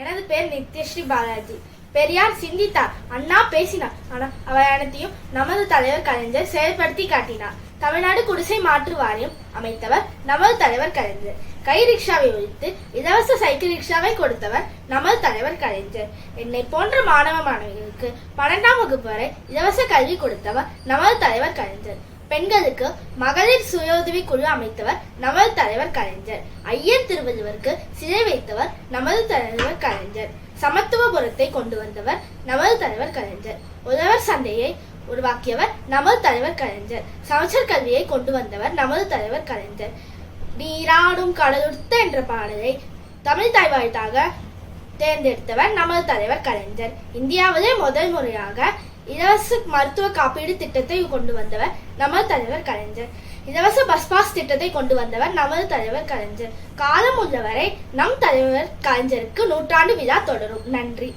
எனது பேர் நித்யஸ்ரீ பாலாஜி. பெரியார் சிந்தித்தார், அண்ணா பேசினார். ஆனால் அவை அனைத்தையும் நமது தலைவர் கலைஞர் செயல்படுத்தி காட்டினார். தமிழ்நாடு குடிசை மாற்று வாரியம் அமைத்தவர் நமது தலைவர் கலைஞர். கை ரிக்ஷாவை ஒழித்து இலவச சைக்கிள் ரிக்ஷாவை கொடுத்தவர் நமது தலைவர் கலைஞர். என்னை போன்ற மாணவ மாணவிகளுக்கு 12ஆம் வகுப்பு வரை இலவச கல்வி கொடுத்தவர் நமது தலைவர் கலைஞர். பெண்களுக்கு மகளிர் சுய உதவி குழு அமைத்தவர் நமது தலைவர் கலைஞர். ஐயர் திருவள்ளுவருக்கு சிலை வைத்தவர் நமது தலைவர் கலைஞர். சமத்துவபுரத்தை கொண்டு வந்தவர் நமது தலைவர் கலைஞர். உழவர் சந்தையை உருவாக்கியவர் நமது தலைவர் கலைஞர். சமச்சீர் கல்வியை கொண்டு வந்தவர் நமது தலைவர் கலைஞர். நீராடும் கடலுர்த்த என்ற பாடலை தமிழ் தாய்வாழ்த்தாக தேர்ந்தெடுத்தவர் நமது தலைவர் கலைஞர். இந்தியாவிலே முதல் முறையாக இலவச மருத்துவ காப்பீடு திட்டத்தை கொண்டு வந்தவர் நமது தலைவர் கலைஞர். இலவச பஸ் பாஸ் திட்டத்தை கொண்டு வந்தவர் நமது தலைவர் கலைஞர். காலம் உள்ளவரை நம் தலைவர் கலைஞருக்கு 100 ஆண்டு விழா தொடரும். நன்றி.